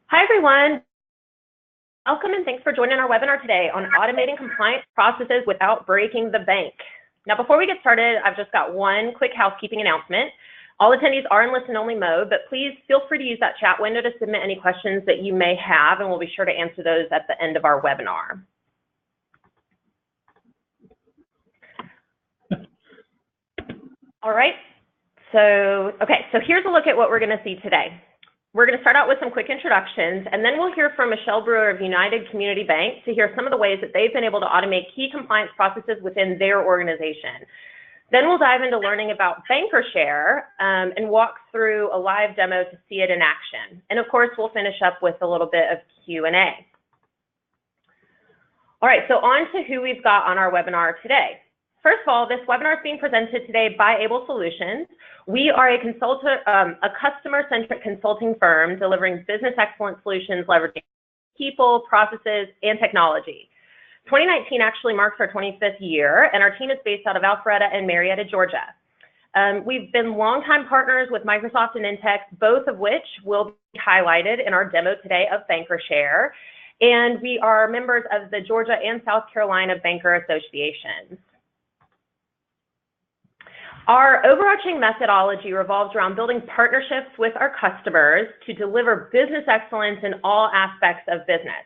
Hi, everyone. Welcome and thanks for joining our webinar today on automating compliance processes without breaking the bank. Now, before we get started, I've just got one quick housekeeping announcement. All attendees are in listen-only mode, but please feel free to use that chat window to submit any questions that you may have, and we'll be sure to answer those at the end of our webinar. All right, so here's a look at what we're going to see today. We're going to start out with some quick introductions, and then we'll hear from Michele Brewer of United Community Bank to hear some of the ways that they've been able to automate key compliance processes within their organization. Then we'll dive into learning about BankerShare and walk through a live demo to see it in action. And of course, we'll finish up with a little bit of Q&A. All right, so on to who we've got on our webinar today. First of all, this webinar is being presented today by Abel Solutions. We are a customer-centric consulting firm delivering business excellence solutions leveraging people, processes, and technology. 2019 actually marks our 25th year, and our team is based out of Alpharetta and Marietta, Georgia. We've been longtime partners with Microsoft and Intex, both of which will be highlighted in our demo today of BankerShare, and we are members of the Georgia and South Carolina Banker Associations. Our overarching methodology revolves around building partnerships with our customers to deliver business excellence in all aspects of business.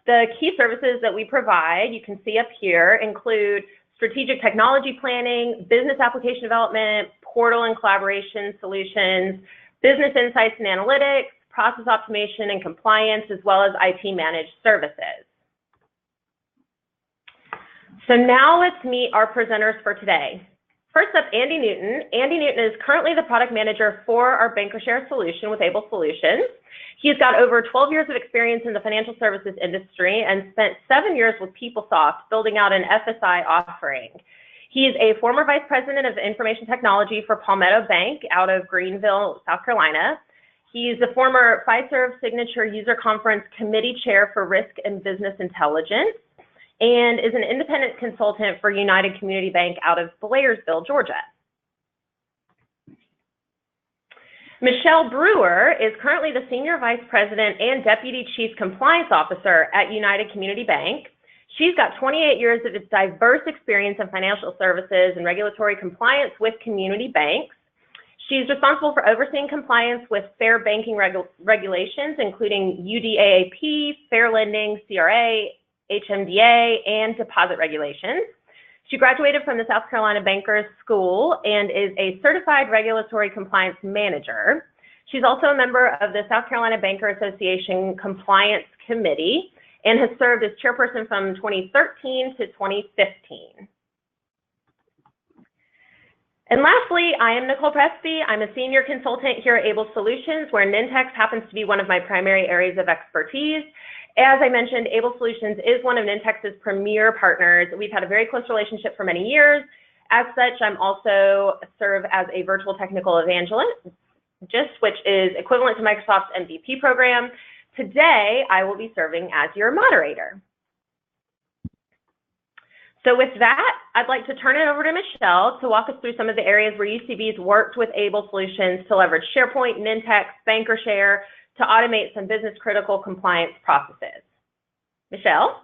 The key services that we provide, you can see up here, include strategic technology planning, business application development, portal and collaboration solutions, business insights and analytics, process optimization and compliance, as well as IT managed services. So now let's meet our presenters for today. First up, Andy Newton. Andy Newton is currently the product manager for our BankerShare solution with Abel Solutions. He's got over 12 years of experience in the financial services industry and spent 7 years with PeopleSoft building out an FSI offering. He's a former vice president of information technology for Palmetto Bank out of Greenville, South Carolina. He's a former Fiserv Signature User Conference Committee Chair for Risk and Business Intelligence, and is an independent consultant for United Community Bank out of Blairsville, Georgia. Michele Brewer is currently the Senior Vice President and Deputy Chief Compliance Officer at United Community Bank. She's got 28 years of diverse experience in financial services and regulatory compliance with community banks. She's responsible for overseeing compliance with fair banking regulations, including UDAAP, fair lending, CRA, HMDA, and deposit regulations. She graduated from the South Carolina Bankers School and is a certified regulatory compliance manager. She's also a member of the South Carolina Banker Association Compliance Committee and has served as chairperson from 2013 to 2015. And lastly, I am Nicole Presley. I'm a senior consultant here at Abel Solutions, where Nintex happens to be one of my primary areas of expertise. As I mentioned, Abel Solutions is one of Nintex's premier partners. We've had a very close relationship for many years. As such, I'm also serve as a virtual technical evangelist, which is equivalent to Microsoft's MVP program. Today, I will be serving as your moderator. So with that, I'd like to turn it over to Michele to walk us through some of the areas where UCB's worked with Abel Solutions to leverage SharePoint, Nintex, BankerShare, to automate some business-critical compliance processes. Michele?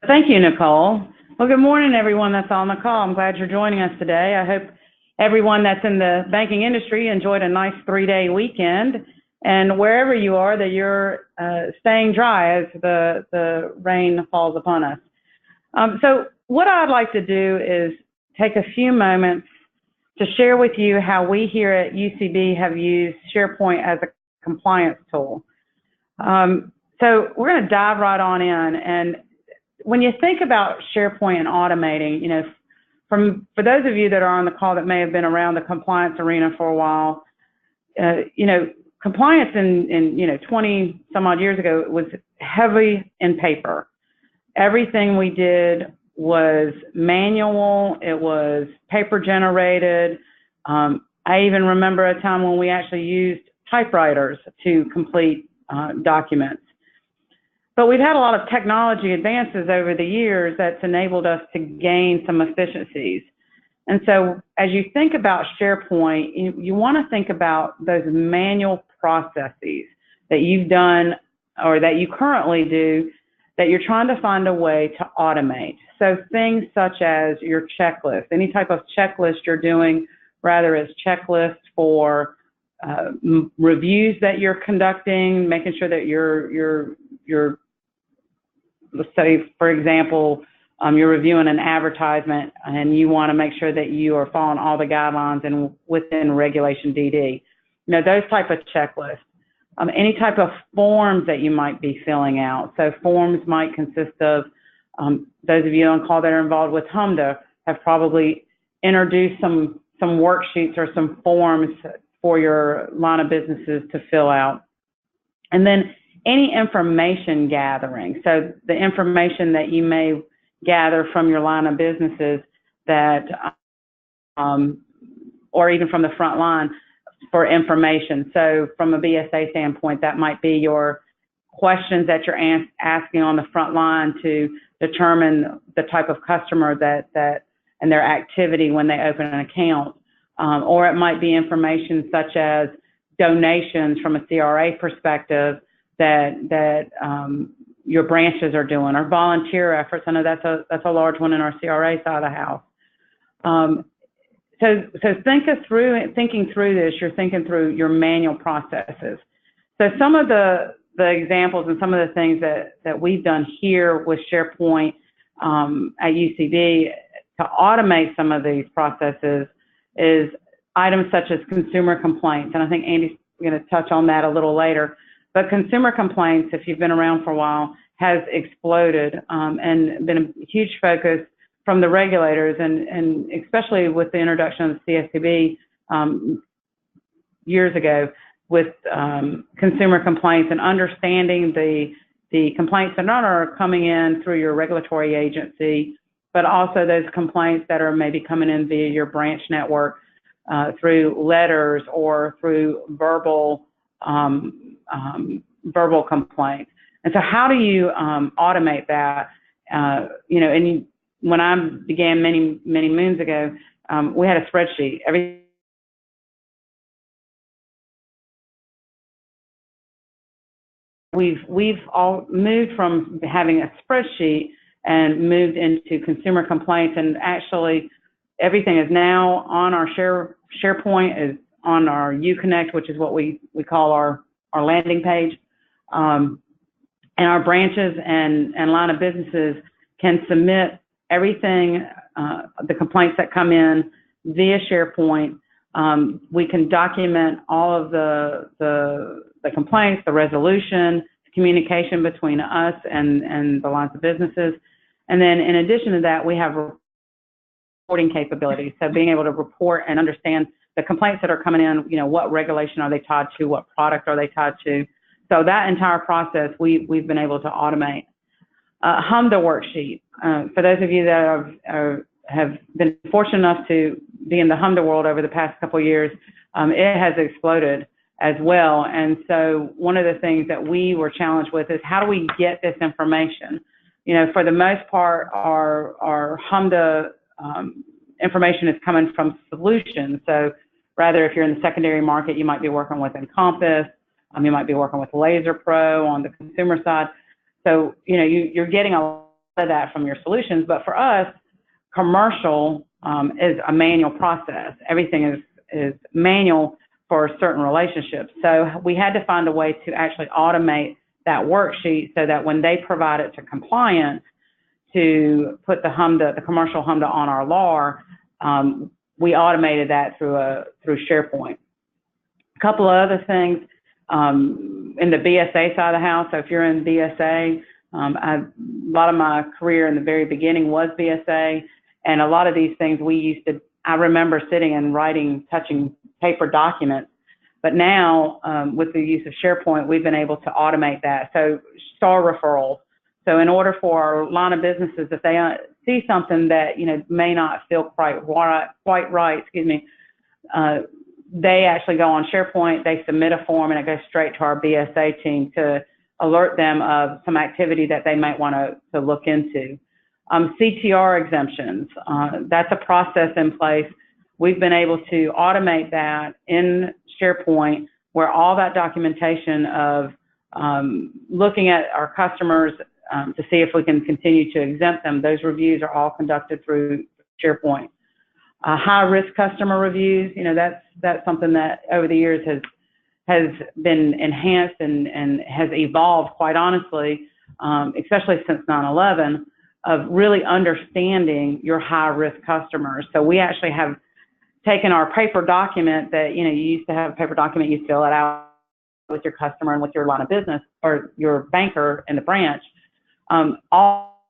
Thank you, Nicole. Well, good morning, everyone that's on the call. I'm glad you're joining us today. I hope everyone that's in the banking industry enjoyed a nice 3-day weekend, and wherever you are, that you're staying dry as the rain falls upon us. So what I'd like to do is take a few moments to share with you how we here at UCB have used SharePoint as a compliance tool. So we're going to dive right on in. And when you think about SharePoint and automating, for those of you that are on the call that may have been around the compliance arena for a while, compliance in 20 some odd years ago was heavy in paper. Everything we did was manual. It was paper generated. I even remember a time when we actually used typewriters to complete documents. But we've had a lot of technology advances over the years that's enabled us to gain some efficiencies. And so as you think about SharePoint, you want to think about those manual processes that you've done or that you currently do that you're trying to find a way to automate. So things such as your checklist, any type of checklist you're doing, rather it's checklists for reviews that you're conducting, making sure that you're let's say, for example, you're reviewing an advertisement and you want to make sure that you are following all the guidelines and within Regulation DD. You know, those type of checklists. Any type of forms that you might be filling out. So forms might consist of, those of you on call that are involved with HMDA have probably introduced some worksheets or some forms for your line of businesses to fill out. And then any information gathering. So the information that you may gather from your line of businesses that, or even from the front line, for information. So from a BSA standpoint, that might be your questions that you're asking on the front line to determine the type of customer that and their activity when they open an account. Or it might be information such as donations from a CRA perspective that your branches are doing, or volunteer efforts. I know that's a large one in our CRA side of the house. So thinking through this, you're thinking through your manual processes. So some of the examples and some of the things that we've done here with SharePoint at UCB to automate some of these processes is items such as consumer complaints. And I think Andy's going to touch on that a little later. But consumer complaints, if you've been around for a while, has exploded and been a huge focus from the regulators, and especially with the introduction of the CSTB years ago with consumer complaints and understanding the complaints that not are coming in through your regulatory agency, but also those complaints that are maybe coming in via your branch network through letters or through verbal complaints. And so how do you automate that? You know, and when I began many moons ago, we had a spreadsheet. We've all moved from having a spreadsheet and moved into consumer complaints, and actually everything is now on our SharePoint, is on our UConnect, which is what we call our landing page. And our branches and line of businesses can submit everything, the complaints that come in via SharePoint. We can document all of the complaints, the resolution, communication between us and the lines of businesses. And then in addition to that, we have reporting capabilities. So being able to report and understand the complaints that are coming in, you know, what regulation are they tied to, what product are they tied to. So that entire process we've been able to automate. HMDA worksheet. For those of you that have been fortunate enough to be in the HMDA world over the past couple of years, it has exploded as well. And so one of the things that we were challenged with is how do we get this information? You know, for the most part, our HMDA information is coming from solutions. So rather, if you're in the secondary market, you might be working with Encompass, you might be working with Laser Pro on the consumer side. So, you know, you're getting a lot of that from your solutions, but for us, commercial is a manual process. Everything is manual for certain relationships. So we had to find a way to actually automate that worksheet so that when they provide it to compliance to put the commercial HMDA on our LAR, we automated that through SharePoint. A couple of other things in the BSA side of the house. So if you're in BSA, a lot of my career in the very beginning was BSA, and a lot of these things I remember sitting and writing, touching paper documents, but now with the use of SharePoint, we've been able to automate that. So STAR referrals. So in order for our line of businesses, if they see something that, you know, may not feel quite right, they actually go on SharePoint, they submit a form, and it goes straight to our BSA team to alert them of some activity that they might want to look into. CTR exemptions, that's a process in place. We've been able to automate that in SharePoint, where all that documentation of looking at our customers to see if we can continue to exempt them, those reviews are all conducted through SharePoint. High-risk customer reviews, that's something that over the years has been enhanced and has evolved, quite honestly, especially since 9/11, of really understanding your high-risk customers. So we actually have taken our paper document that, you used to have a paper document, you fill it out with your customer and with your line of business or your banker in the branch. All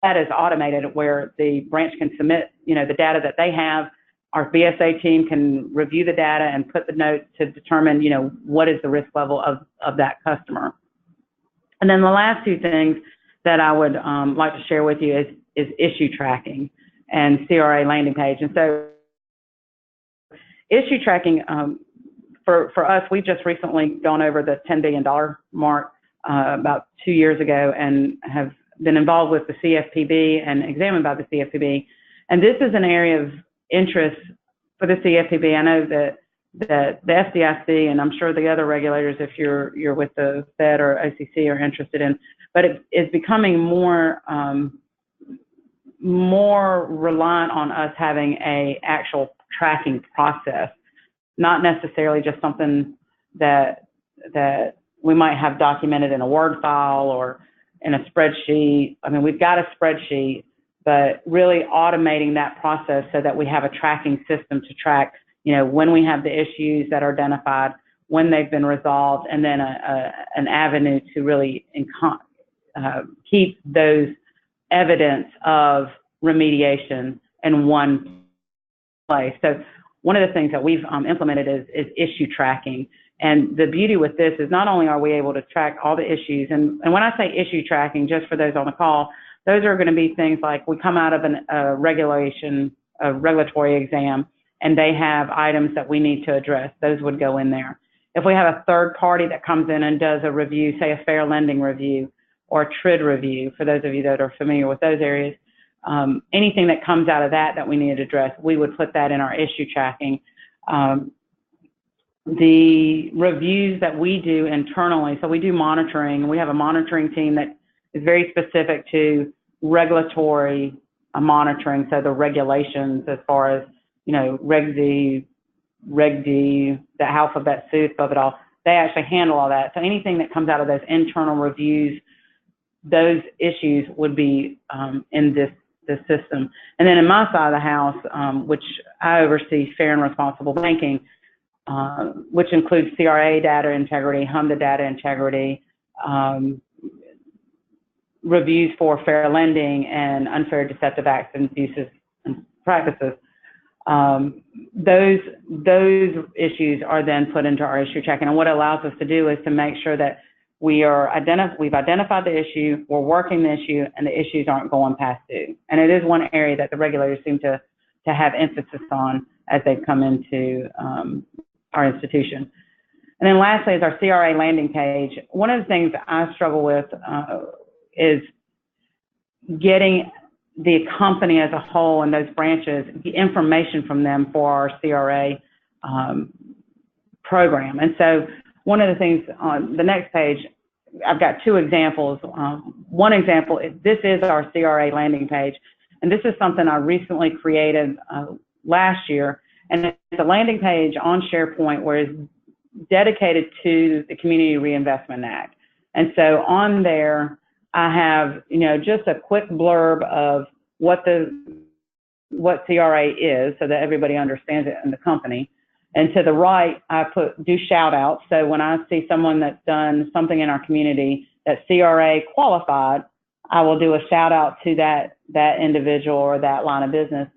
that is automated, where the branch can submit, the data that they have. Our BSA team can review the data and put the note to determine, what is the risk level of that customer. And then the last two things that I would like to share with you is issue tracking and CRA landing page. And so issue tracking, for us, we've just recently gone over the $10 billion mark about 2 years ago, and have been involved with the CFPB and examined by the CFPB. And this is an area of interest for the CFPB. I know that the FDIC, and I'm sure the other regulators, if you're with the Fed or OCC, are interested in, but it is becoming more reliant on us having a actual tracking process, not necessarily just something that we might have documented in a Word file or in a spreadsheet. I mean, we've got a spreadsheet, but really automating that process so that we have a tracking system to track, when we have the issues that are identified, when they've been resolved, and then an avenue to really keep those evidence of remediation in one place. So one of the things that we've implemented is issue tracking. And the beauty with this is not only are we able to track all the issues, and when I say issue tracking, just for those on the call, those are going to be things like we come out of a regulatory exam, and they have items that we need to address. Those would go in there. If we have a third party that comes in and does a review, say a fair lending review or a TRID review, for those of you that are familiar with those areas, anything that comes out of that we need to address, we would put that in our issue tracking. The reviews that we do internally, so we do monitoring. We have a monitoring team that is very specific to regulatory monitoring, so the regulations as far as, Reg Z, Reg D, the alphabet soup of it all, they actually handle all that. So anything that comes out of those internal reviews, those issues would be in this system. And then in my side of the house, which I oversee fair and responsible banking, which includes CRA data integrity, HMDA data integrity, reviews for fair lending and unfair deceptive acts and uses and practices. Those issues are then put into our issue tracking. And what it allows us to do is to make sure that we've identified the issue, we're working the issue, and the issues aren't going past due. And it is one area that the regulators seem to have emphasis on as they've come into our institution. And then lastly is our CRA landing page. One of the things that I struggle with is getting the company as a whole and those branches, the information from them for our CRA program. And so one of the things on the next page, I've got two examples. One example, this is our CRA landing page, and this is something I recently created last year, and it's a landing page on SharePoint where it's dedicated to the Community Reinvestment Act. And so on there, I have, just a quick blurb of what CRA is so that everybody understands it in the company. And to the right, I do shout outs. So when I see someone that's done something in our community that's CRA qualified, I will do a shout out to that individual or that line of business.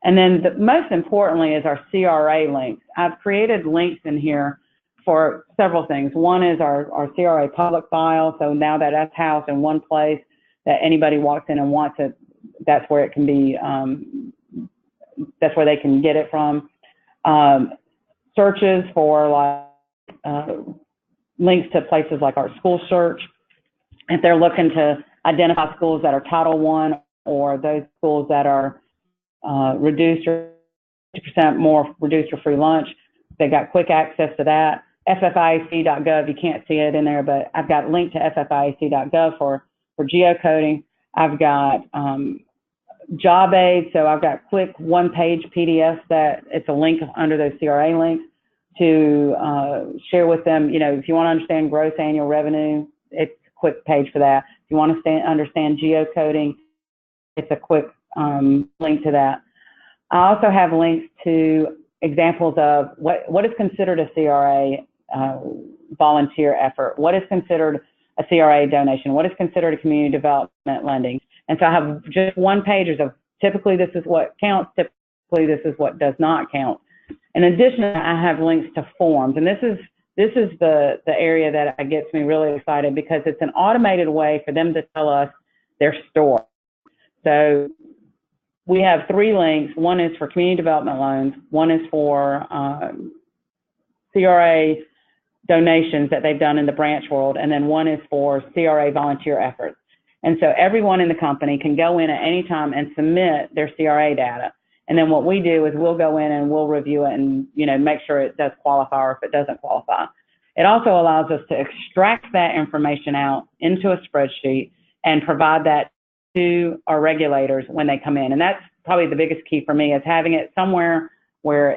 And then most importantly is our CRA links. I've created links in here for several things. One is our CRA public file. So now that that's housed in one place, that anybody walks in and wants it, that's where it can be, that's where they can get it from. Searches for links to places like our school search. If they're looking to identify schools that are Title I or those schools that are reduced or 50% more reduced or free lunch, they got quick access to that. FFIEC.gov, you can't see it in there, but I've got a link to FFIEC.gov for geocoding. I've got job aids, so I've got quick one-page PDFs that it's a link under those CRA links to share with them. You know, if you want to understand gross annual revenue, it's a quick page for that. If you want to understand geocoding, it's a quick link to that. I also have links to examples of what is considered a CRA volunteer effort, what is considered a CRA donation, what is considered a community development lending. And so I have just one page of typically this is what counts, typically this is what does not count. In addition, I have links to forms, and this is the area that gets me really excited because it's an automated way for them to tell us their story. So we have 3 links. One is for community development loans, one is for CRA donations that they've done in the branch world, and then one is for CRA volunteer efforts. And so everyone in the company can go in at any time and submit their CRA data. And then what we do is we'll go in and we'll review it and, you know, make sure it does qualify or if it doesn't qualify. It also allows us to extract that information out into a spreadsheet and provide that to our regulators when they come in. And that's probably the biggest key for me, is having it somewhere where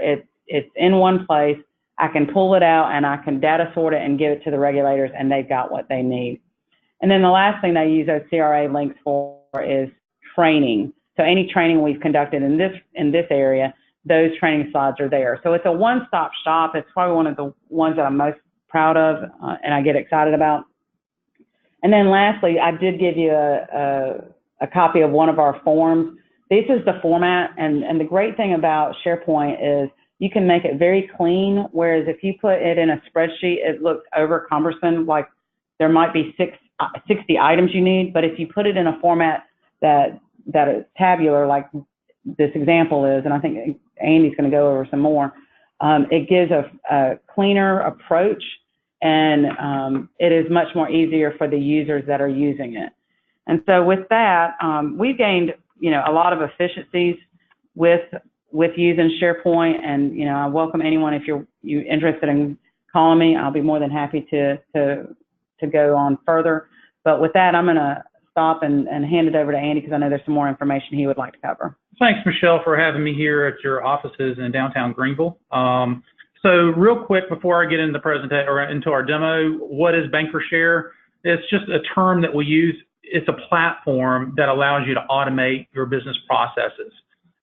it's in one place. I can pull it out and I can data sort it and give it to the regulators, and they've got what they need. And then the last thing they use those CRA links for is training. So any training we've conducted in this area, those training slides are there. So it's a one-stop shop. It's probably one of the ones that I'm most proud of and I get excited about. And then lastly, I did give you a copy of one of our forms. This is the format, and the great thing about SharePoint is you can make it very clean, whereas if you put it in a spreadsheet, it looks over cumbersome, like there might be 60 items you need, but if you put it in a format that is tabular, like this example is, and I think Andy's going to go over some more, it gives a cleaner approach, and it is much more easier for the users that are using it. And so with that, we've gained, you know, a lot of efficiencies with using SharePoint, and, you know, I welcome anyone, if you're interested in calling me, I'll be more than happy to go on further. But with that, I'm going to stop and hand it over to Andy because I know there's some more information he would like to cover. Thanks, Michelle, for having me here at your offices in downtown Greenville. So real quick before I get into the presentation or into our demo, what is BankerShare? It's just a term that we use. It's a platform that allows you to automate your business processes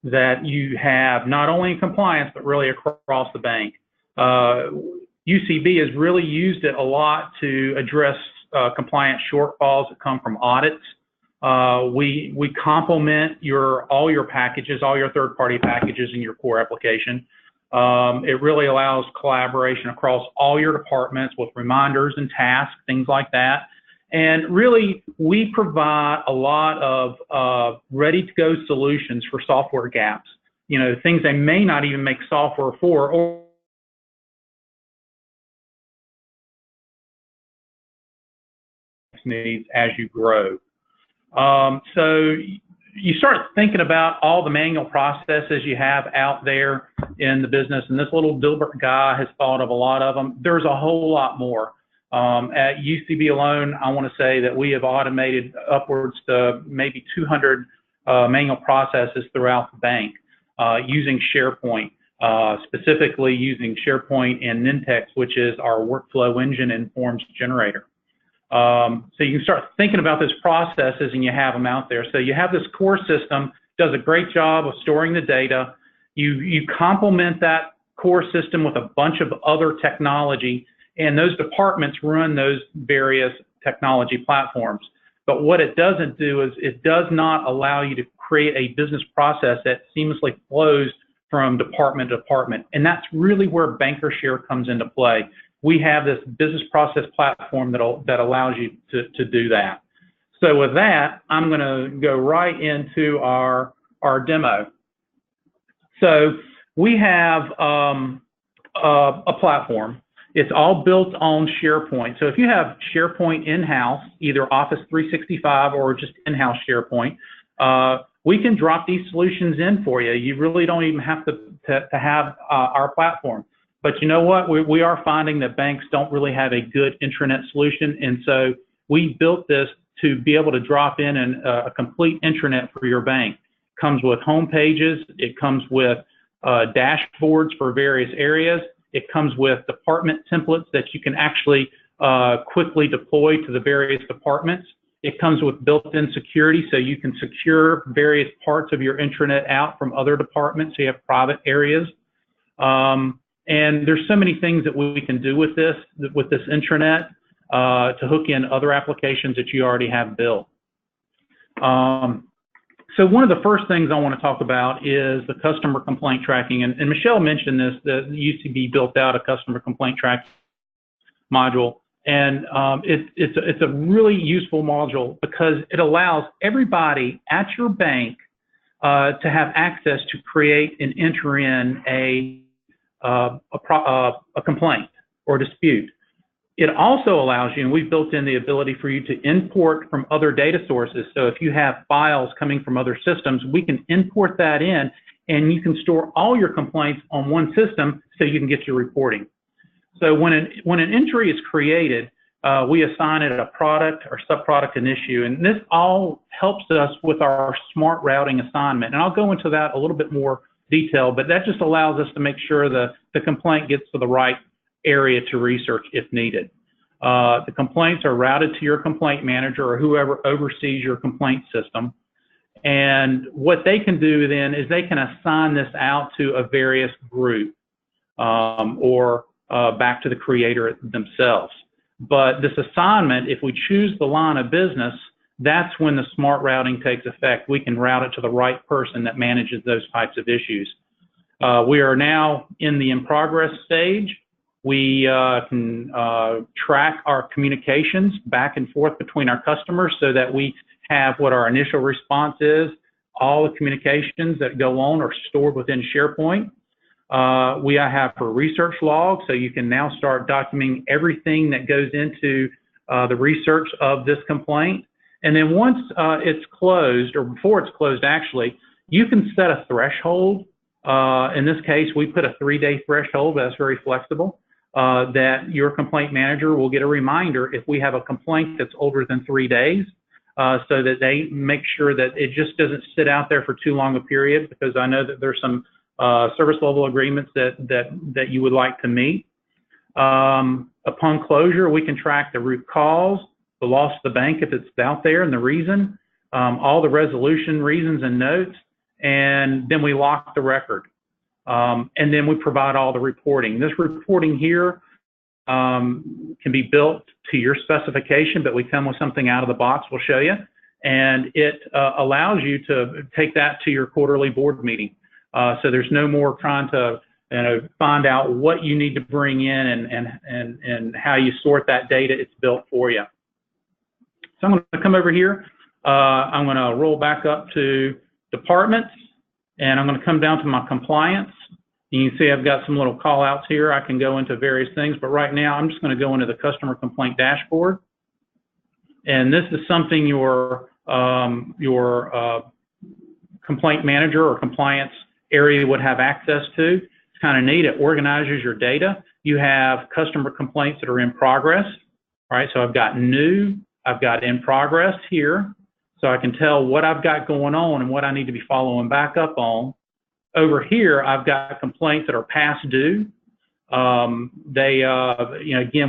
that you have not only in compliance but really across the bank. UCB has really used it a lot to address compliance shortfalls that come from audits. We complement all your packages, all your third-party packages in your core application. It really allows collaboration across all your departments with reminders and tasks, things like that. And really, we provide a lot of ready-to-go solutions for software gaps. You know, things they may not even make software for, or needs as you grow. So you start thinking about all the manual processes you have out there in the business, and this little Dilbert guy has thought of a lot of them. There's a whole lot more. At UCB alone, I want to say that we have automated upwards to maybe 200 manual processes throughout the bank using SharePoint, specifically using SharePoint and Nintex, which is our workflow engine and forms generator. So you can start thinking about those processes and you have them out there. So you have this core system, does a great job of storing the data. You complement that core system with a bunch of other technology, and those departments run those various technology platforms. But what it doesn't do is it does not allow you to create a business process that seamlessly flows from department to department. And that's really where BankerShare comes into play. We have this business process platform that allows you to do that. So with that, I'm going to go right into our demo. So we have a platform. It's all built on SharePoint. So if you have SharePoint in-house, either Office 365 or just in-house SharePoint, we can drop these solutions in for you. You really don't even have to have our platform. But you know what? We are finding that banks don't really have a good intranet solution, and so we built this to be able to drop in a complete intranet for your bank. It comes with home pages. It comes with dashboards for various areas. It comes with department templates that you can actually quickly deploy to the various departments. It comes with built-in security, so you can secure various parts of your intranet out from other departments, so you have private areas. And there's so many things that we can do with this intranet to hook in other applications that you already have built. So one of the first things I want to talk about is the customer complaint tracking. And Michelle mentioned this, that UCB built out a customer complaint tracking module. And it's a really useful module because it allows everybody at your bank to have access to create and enter in a complaint or dispute. It also allows you, and we've built in the ability for you to import from other data sources. So if you have files coming from other systems, we can import that in, and you can store all your complaints on one system so you can get your reporting. So when an entry is created, we assign it a product or subproduct and issue, and this all helps us with our smart routing assignment. And I'll go into that a little bit more detail, but that just allows us to make sure the complaint gets to the right area to research if needed. The complaints are routed to your complaint manager or whoever oversees your complaint system. And what they can do then is they can assign this out to a various group or back to the creator themselves. But this assignment, if we choose the line of business, that's when the smart routing takes effect. We can route it to the right person that manages those types of issues. We are now in the in progress stage. We can track our communications back and forth between our customers so that we have what our initial response is. All the communications that go on are stored within SharePoint. We have a research log, so you can now start documenting everything that goes into the research of this complaint. And then once it's closed, or before it's closed actually, you can set a threshold. In this case, we put a 3-day threshold. That's very flexible. That your complaint manager will get a reminder if we have a complaint that's older than 3 days, so that they make sure that it just doesn't sit out there for too long a period, because I know that there's some service level agreements that you would like to meet. Upon closure, we can track the root cause, the loss of the bank if it's out there, and the reason, all the resolution reasons and notes, and then we lock the record. And then we provide all the reporting. This reporting here can be built to your specification, but we come with something out of the box we'll show you. And it allows you to take that to your quarterly board meeting. So there's no more trying to find out what you need to bring in and how you sort that data. It's built for you. So I'm going to come over here. I'm going to roll back up to departments. And I'm going to come down to my compliance. You can see I've got some little call outs here. I can go into various things, but right now I'm just going to go into the customer complaint dashboard. And this is something your complaint manager or compliance area would have access to. It's kind of neat. It organizes your data. You have customer complaints that are in progress. All right, so I've got new, I've got in progress here. So I can tell what I've got going on and what I need to be following back up on. Over here, I've got complaints that are past due. Again,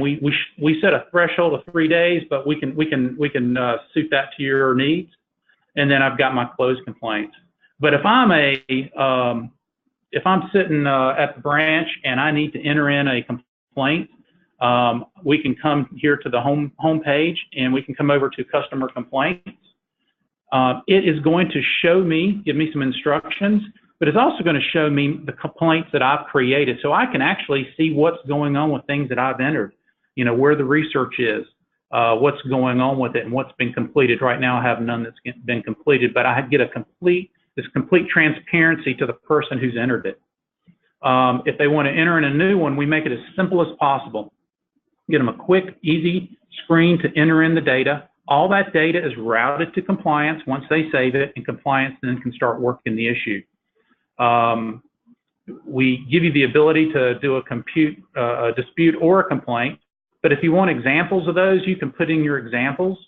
we set a threshold of 3 days, but we can suit that to your needs. And then I've got my closed complaints. But if I'm sitting at the branch and I need to enter in a complaint, we can come here to the home page and we can come over to customer complaints. It is going to give me some instructions, but it's also going to show me the complaints that I've created, so I can actually see what's going on with things that I've entered, where the research is, what's going on with it, and what's been completed. Right now, I have none that's been completed, but I get this complete transparency to the person who's entered it. If they want to enter in a new one, we make it as simple as possible. Get them a quick, easy screen to enter in the data. All that data is routed to compliance once they save it, and compliance then can start working the issue. We give you the ability to do a dispute or a complaint, but if you want examples of those, you can put in your examples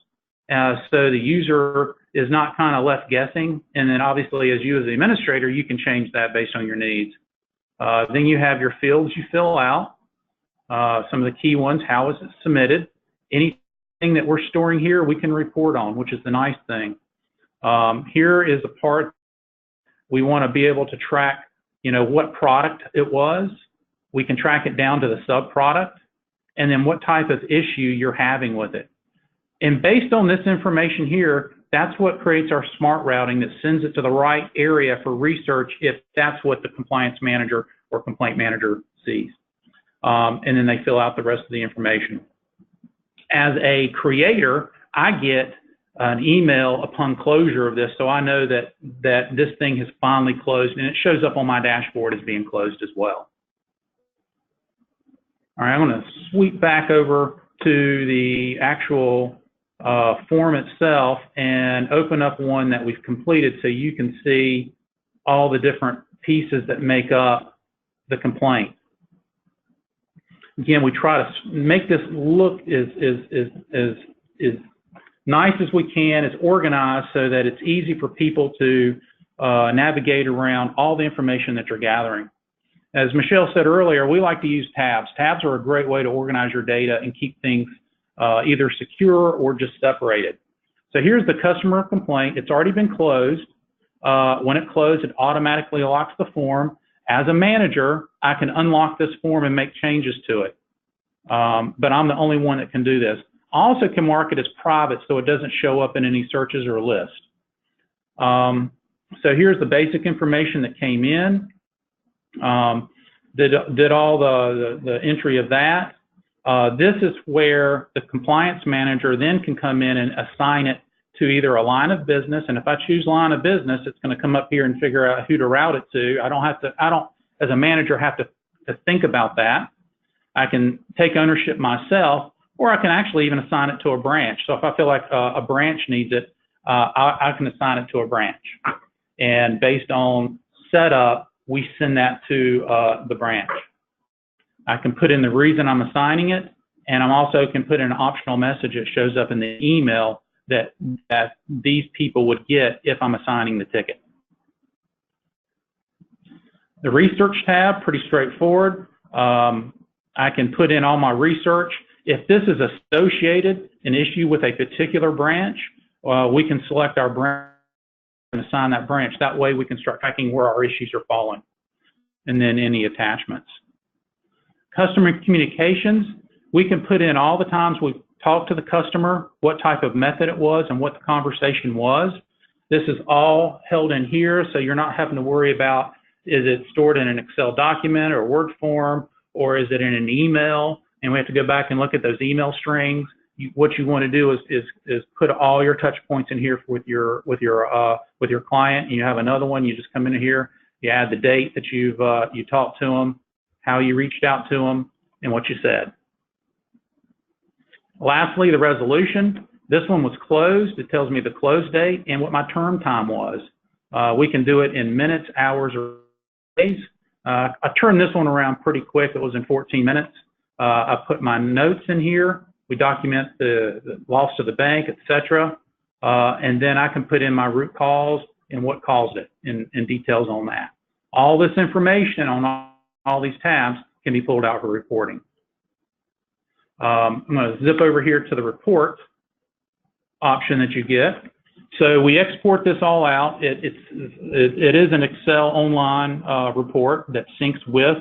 so the user is not kind of left guessing, and then obviously as you as the administrator, you can change that based on your needs. Then you have your fields you fill out, some of the key ones, how is it submitted, anything that we're storing here we can report on, which is the nice thing. Here is the part we want to be able to track, what product it was. We can track it down to the sub-product, and then what type of issue you're having with it. And based on this information here, that's what creates our smart routing that sends it to the right area for research if that's what the compliance manager or complaint manager sees. And then they fill out the rest of the information. As a creator, I get an email upon closure of this, so I know that this thing has finally closed, and it shows up on my dashboard as being closed as well. All right, I'm going to sweep back over to the actual form itself and open up one that we've completed so you can see all the different pieces that make up the complaint. Again, we try to make this look as nice as we can, as organized so that it's easy for people to navigate around all the information that you're gathering. As Michelle said earlier, we like to use tabs. Tabs are a great way to organize your data and keep things either secure or just separated. So here's the customer complaint. It's already been closed. When it closed, it automatically locks the form. As a manager, I can unlock this form and make changes to it. But I'm the only one that can do this. I also can mark it as private so it doesn't show up in any searches or lists. So here's the basic information that came in. Did all the entry of that. This is where the compliance manager then can come in and assign it to either a line of business, and if I choose line of business, it's going to come up here and figure out who to route it to. I don't as a manager have to think about that. I can take ownership myself, or I can actually even assign it to a branch. So if I feel like a branch needs it, I can assign it to a branch. And based on setup, we send that to the branch. I can put in the reason I'm assigning it, and I also can put in an optional message that shows up in the email that these people would get if I'm assigning the ticket. The research tab, pretty straightforward. I can put in all my research. If this is associated, an issue with a particular branch, we can select our branch and assign that branch. That way we can start tracking where our issues are falling. And then any attachments. Customer communications, we can put in all the times we've talked to the customer, what type of method it was, and what the conversation was. This is all held in here, so you're not having to worry about, is it stored in an Excel document or Word form, or is it in an email? And we have to go back and look at those email strings. What you want to do is put all your touch points in here with your client. And you have another one. You just come in here. You add the date that you talked to them, how you reached out to them, and what you said. Lastly, the resolution. This one was closed. It tells me the close date and what my term time was. We can do it in minutes, hours, or days. I turned this one around pretty quick. It was in 14 minutes. I put my notes in here. We document the loss to the bank, etc. And then I can put in my root cause and what caused it and details on that. All this information on all these tabs can be pulled out for reporting. I'm going to zip over here to the report option that you get. So we export this all out. It is an Excel online report that syncs with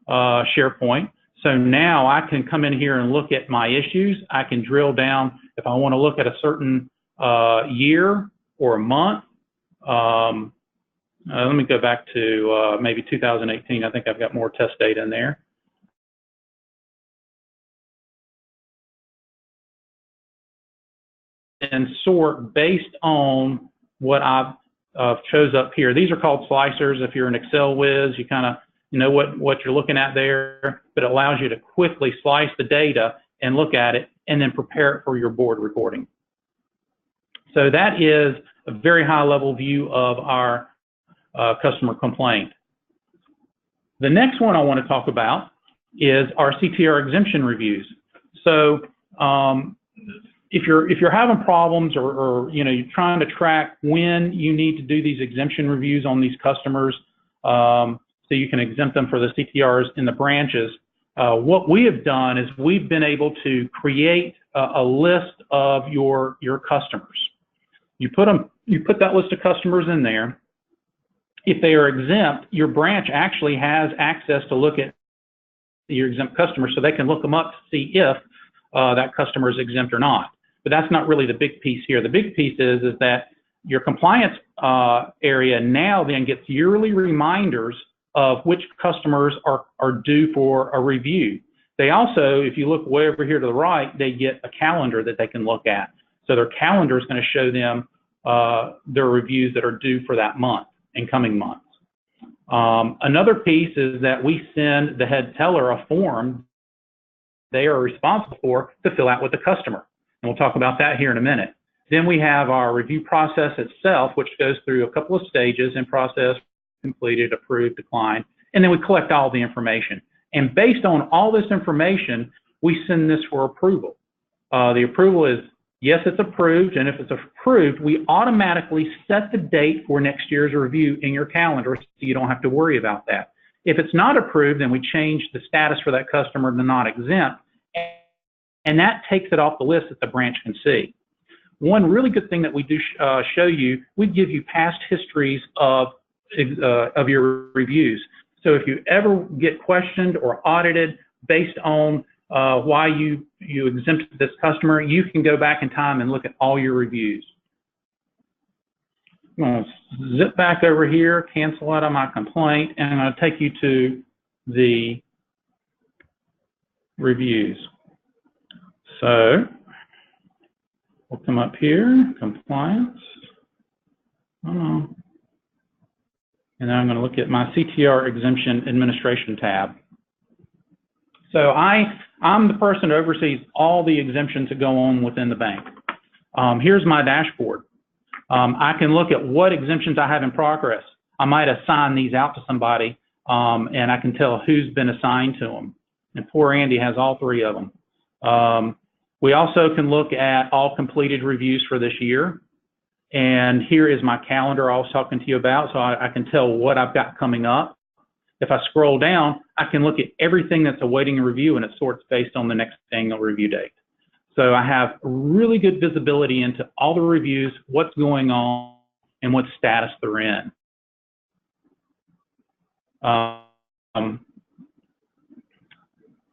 SharePoint. So now I can come in here and look at my issues. I can drill down if I want to look at a certain year or a month. Let me go back to maybe 2018. I think I've got more test data in there. And sort based on what I've shows up here. These are called slicers. If you're an Excel whiz, you kind of know what you're looking at there, but it allows you to quickly slice the data and look at it and then prepare it for your board reporting. So that is a very high-level view of our customer complaint. The next one I want to talk about is our CTR Exemption Reviews. So if you're having problems or you know, you're trying to track when you need to do these exemption reviews on these customers, so you can exempt them for the CTRs in the branches, what we have done is we've been able to create a list of your customers. You put that list of customers in there. If they are exempt, your branch actually has access to look at your exempt customers, so they can look them up to see if that customer is exempt or not. But that's not really the big piece here. The big piece is that your compliance area now then gets yearly reminders of which customers are due for a review. They also, if you look way over here to the right, they get a calendar that they can look at. So their calendar is going to show them their reviews that are due for that month and coming months. Another piece is that we send the head teller a form they are responsible for to fill out with the customer. And we'll talk about that here in a minute. Then we have our review process itself, which goes through a couple of stages: in process, completed, approved, declined, and then we collect all the information. And based on all this information, we send this for approval. The approval is, yes, it's approved, and if it's approved, we automatically set the date for next year's review in your calendar so you don't have to worry about that. If it's not approved, then we change the status for that customer to not exempt, and that takes it off the list that the branch can see. One really good thing that we do show you, we give you past histories of your reviews. So if you ever get questioned or audited based on why you exempted this customer, you can go back in time and look at all your reviews. I'm going to zip back over here, cancel out of my complaint, and I'm going to take you to the reviews. So we'll come up here, compliance. And then I'm going to look at my CTR Exemption Administration tab. So I'm the person who oversees all the exemptions that go on within the bank. Here's my dashboard. I can look at what exemptions I have in progress. I might assign these out to somebody, and I can tell who's been assigned to them. And poor Andy has all three of them. We also can look at all completed reviews for this year. And here is my calendar I was talking to you about, so I can tell what I've got coming up. If I scroll down, I can look at everything that's awaiting a review, and it sorts based on the next annual review date. So I have really good visibility into all the reviews, what's going on, and what status they're in. I'm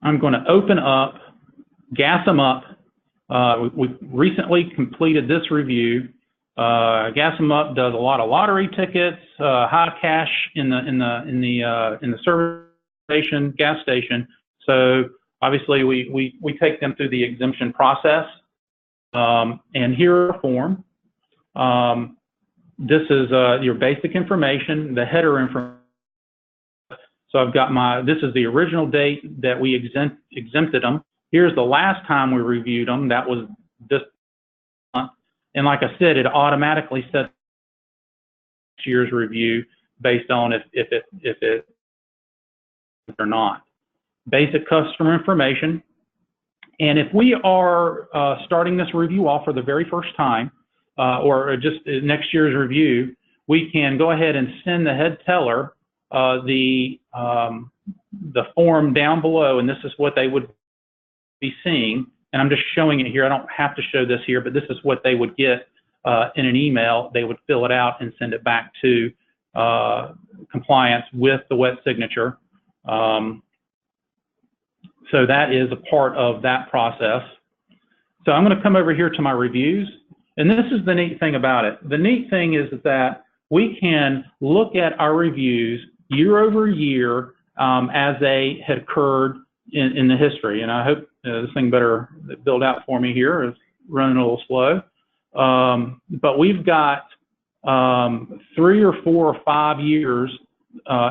going to open up, gas them up. We recently completed this review. Gas them up does a lot of lottery tickets, high cash in the service station, gas station. So obviously we take them through the exemption process. And here are a form. This is your basic information, the header information. So I've got this is the original date that we exempted them. Here's the last time we reviewed them. That was this month. And like I said, it automatically sets next year's review based on if it or not. Basic customer information. And if we are starting this review off for the very first time, or just next year's review, we can go ahead and send the head teller the form down below, and this is what they would be seeing. And I'm just showing it here. I don't have to show this here, but this is what they would get in an email. They would fill it out and send it back to compliance with the wet signature. So that is a part of that process. So I'm going to come over here to my reviews. And this is the neat thing about it. The neat thing is that we can look at our reviews year over year as they had occurred in the history. And I hope this thing better build out for me here. It's running a little slow. But we've got 3 or 4 or 5 years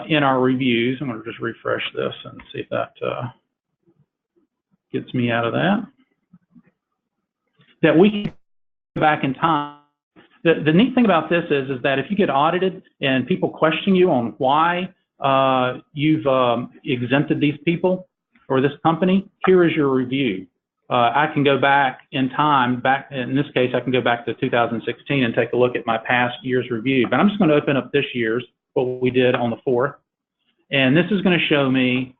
in our reviews. I'm going to just refresh this and see if that gets me out of that. That we can go back in time the neat thing about this is that if you get audited and people question you on why you've exempted these people or this company, here is your review. I can go back in time, in this case, I can go back to 2016 and take a look at my past year's review. But I'm just going to open up this year's, what we did on the 4th. And this is going to show me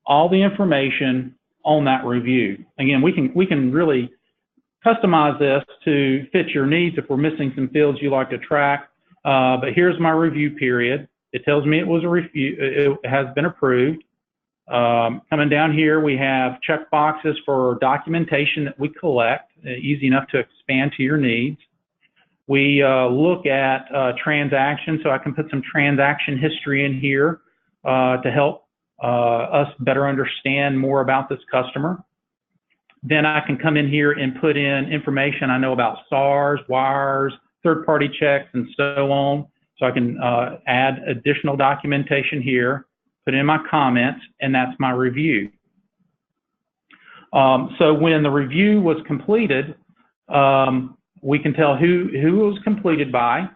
all the information on that review. Again, we can really customize this to fit your needs if we're missing some fields you like to track. But here's my review period. It tells me it was a review, it has been approved. Coming down here, we have check boxes for documentation that we collect, easy enough to expand to your needs. We look at transactions, so I can put some transaction history in here to help us better understand more about this customer. Then I can come in here and put in information I know about SARs, wires, third-party checks, and so on. So I can add additional documentation here, put in my comments, and that's my review. So when the review was completed, we can tell who it was completed by.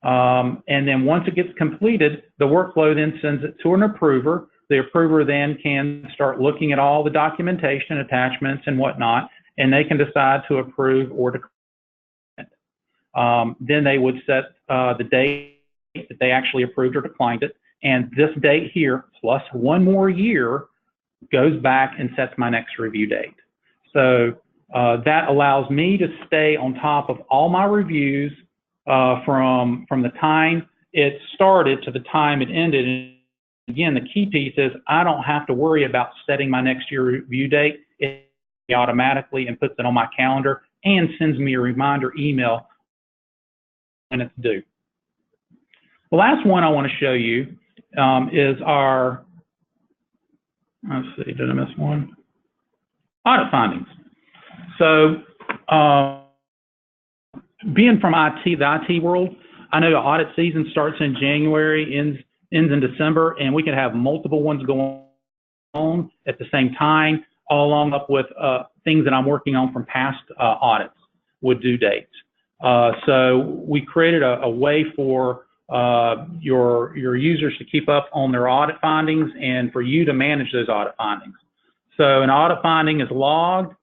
And then once it gets completed, the workflow then sends it to an approver. The approver then can start looking at all the documentation, attachments, and whatnot, and they can decide to approve or decline. Then they would set the date that they actually approved or declined it, and this date here, plus one more year, goes back and sets my next review date. So that allows me to stay on top of all my reviews from the time it started to the time it ended. And again, the key piece is I don't have to worry about setting my next year review date. It automatically and puts it on my calendar and sends me a reminder email when it's due. The last one I want to show you is our, let's see, did I miss one? Audit findings. So being from IT, the IT world, I know the audit season starts in January, ends in December, and we can have multiple ones going on at the same time, all along up with things that I'm working on from past audits with due dates. So we created a way for your users to keep up on their audit findings and for you to manage those audit findings. So an audit finding is logged.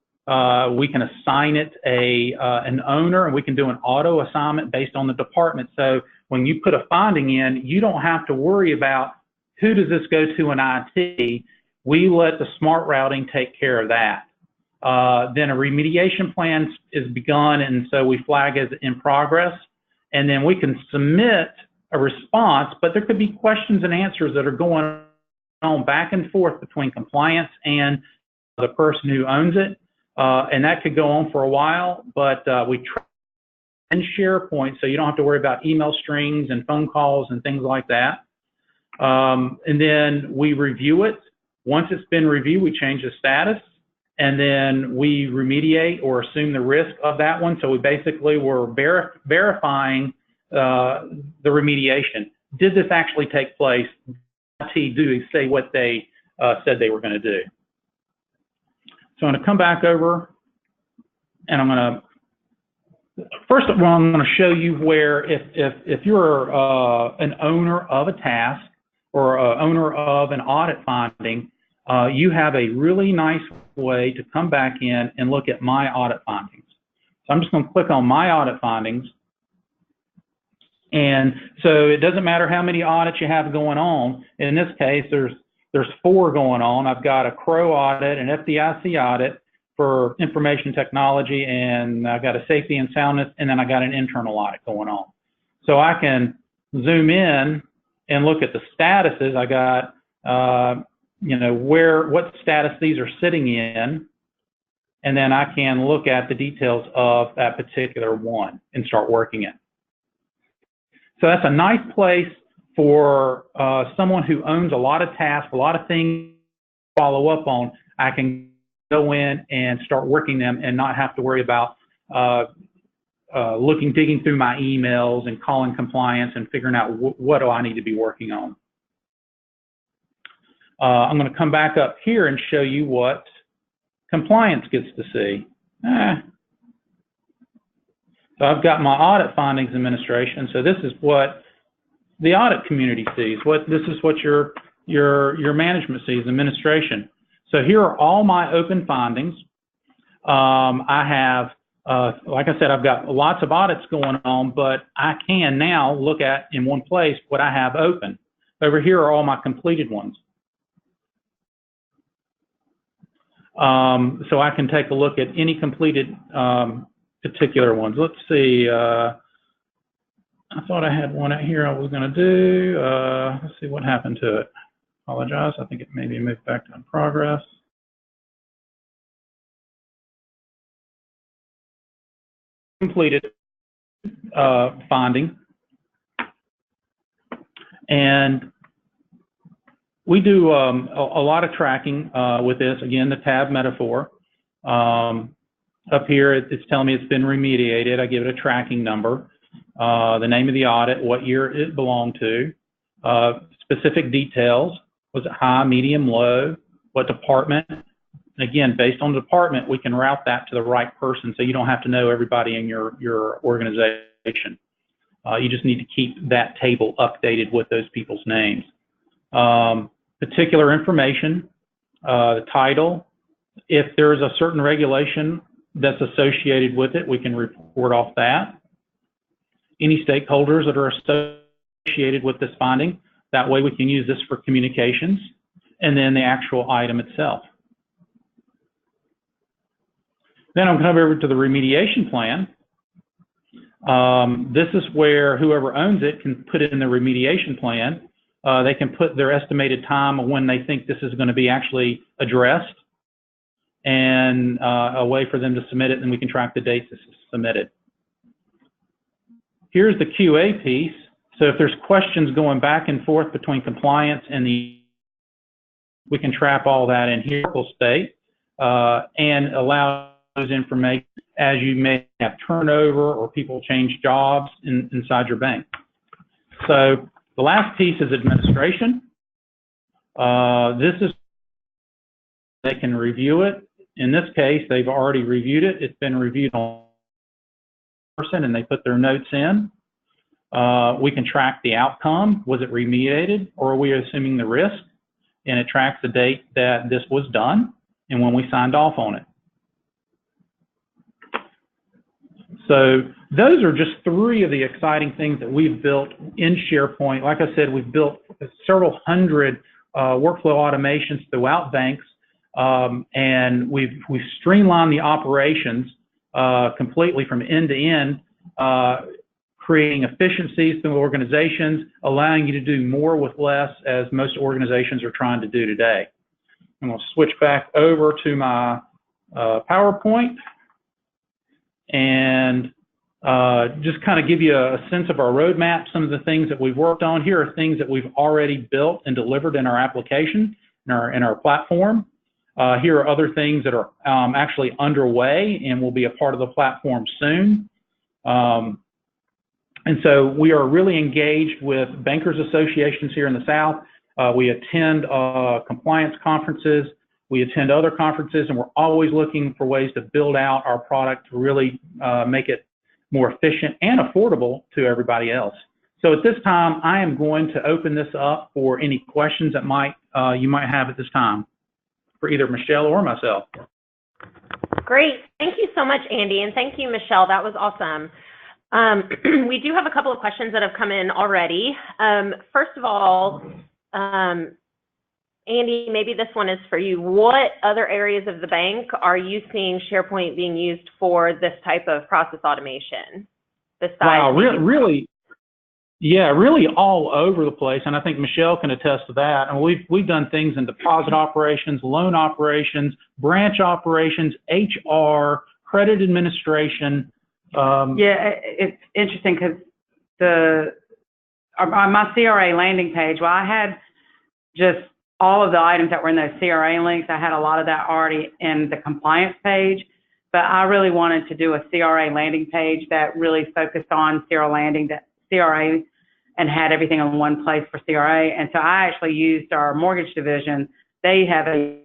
We can assign it an owner, and we can do an auto assignment based on the department. So when you put a finding in, you don't have to worry about who does this go to in IT. We let the smart routing take care of that. Then a remediation plan is begun, and so we flag as in progress. And then we can submit a response, but there could be questions and answers that are going on back and forth between compliance and the person who owns it. And that could go on for a while, but we try in SharePoint, so you don't have to worry about email strings and phone calls and things like that. And then we review it. Once it's been reviewed, we change the status, and then we remediate or assume the risk of that one. So we basically were verifying the remediation. Did this actually take place? Did IT say what they said they were going to do? So I'm going to come back over, and I'm going to, first of all, I'm going to show you where if you're an owner of a task or owner of an audit finding, you have a really nice way to come back in and look at my audit findings. So I'm just going to click on my audit findings. And so it doesn't matter how many audits you have going on. In this case, there's 4 going on. I've got a CRO audit, an FDIC audit for information technology, and I've got a safety and soundness, and then I got an internal audit going on. So I can zoom in and look at the statuses. I got, what status these are sitting in, and then I can look at the details of that particular one and start working it. So that's a nice place for someone who owns a lot of tasks, a lot of things to follow up on. I can go in and start working them and not have to worry about digging through my emails and calling compliance and figuring out what do I need to be working on. I'm going to come back up here and show you what compliance gets to see. So I've got my Audit Findings Administration. So this is what the audit community sees. This is what your management sees, administration. So here are all my open findings. I have, like I said, I've got lots of audits going on, but I can now look at in one place what I have open. Over here are all my completed ones. So I can take a look at any completed particular ones. Let's see. I thought I had one out here I was going to do. Let's see what happened to it. Apologize. I think it maybe moved back to in progress. Completed finding. And we do a lot of tracking with this. Again, the tab metaphor. Up here, it's telling me it's been remediated. I give it a tracking number, the name of the audit, what year it belonged to, specific details. Was it high, medium, low? What department? And again, based on the department, we can route that to the right person, so you don't have to know everybody in your organization. You just need to keep that table updated with those people's names. Particular information, the title. If there's a certain regulation that's associated with it, we can report off that. Any stakeholders that are associated with this finding, that way we can use this for communications, and then the actual item itself. Then I'll come over to the remediation plan. This is where whoever owns it can put it in the remediation plan. They can put their estimated time of when they think this is going to be actually addressed, and a way for them to submit it, and we can track the dates this is submitted. Here's the QA piece. So if there's questions going back and forth between compliance and we can trap all that in here, state, and allow those information as you may have turnover or people change jobs inside your bank. So the last piece is administration. This is, they can review it. In this case, they've already reviewed it. It's been reviewed on person and they put their notes in. We can track the outcome. Was it remediated, or are we assuming the risk? And it tracks the date that this was done and when we signed off on it. So those are just three of the exciting things that we've built in SharePoint. Like I said, we've built several hundred workflow automations throughout banks, and we've streamlined the operations completely from end to end, creating efficiencies through organizations, allowing you to do more with less, as most organizations are trying to do today. I'm going to switch back over to my PowerPoint and just kind of give you a sense of our roadmap, some of the things that we've worked on. Here are things that we've already built and delivered in our application, in our platform. Here are other things that are actually underway and will be a part of the platform soon. And so we are really engaged with bankers associations here in the South. We attend compliance conferences. We attend other conferences, and we're always looking for ways to build out our product to really make it more efficient and affordable to everybody else. So at this time, I am going to open this up for any questions that you might have at this time for either Michelle or myself. Great. Thank you so much, Andy, and thank you, Michelle. That was awesome. We do have a couple of questions that have come in already. First of all, Andy, maybe this one is for you. What other areas of the bank are you seeing SharePoint being used for this type of process automation? Wow, really all over the place, and I think Michelle can attest to that. And we've done things in deposit operations, loan operations, branch operations, HR, credit administration. Yeah, it's interesting because on my CRA landing page, well, I had just all of the items that were in those CRA links. I had a lot of that already in the compliance page, but I really wanted to do a CRA landing page that really focused on CRA and had everything in one place for CRA. And so I actually used our mortgage division. They have a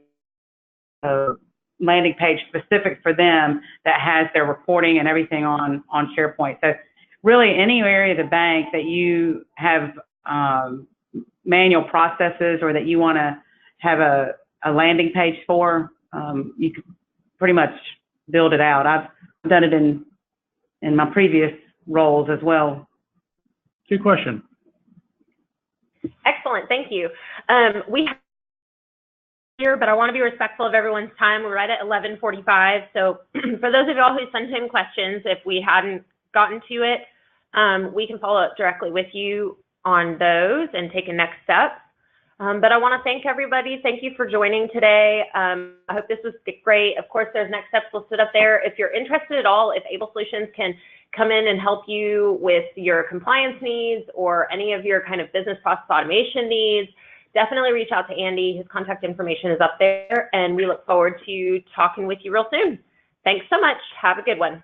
landing page specific for them that has their reporting and everything on SharePoint. So really any area of the bank that you have manual processes or that you want to have a landing page for, you can pretty much build it out. I've done it in my previous roles as well. Good question. Excellent, thank you. We have here, but I want to be respectful of everyone's time. We're right at 11:45, so for those of y'all who sent in questions, if we hadn't gotten to it, we can follow up directly with you on those and take a next step. But I want to thank everybody. Thank you for joining today. I hope this was great. Of course, there's next steps listed up there. If you're interested at all, if Abel Solutions can come in and help you with your compliance needs or any of your kind of business process automation needs, definitely reach out to Andy. His contact information is up there, and we look forward to talking with you real soon. Thanks so much. Have a good one.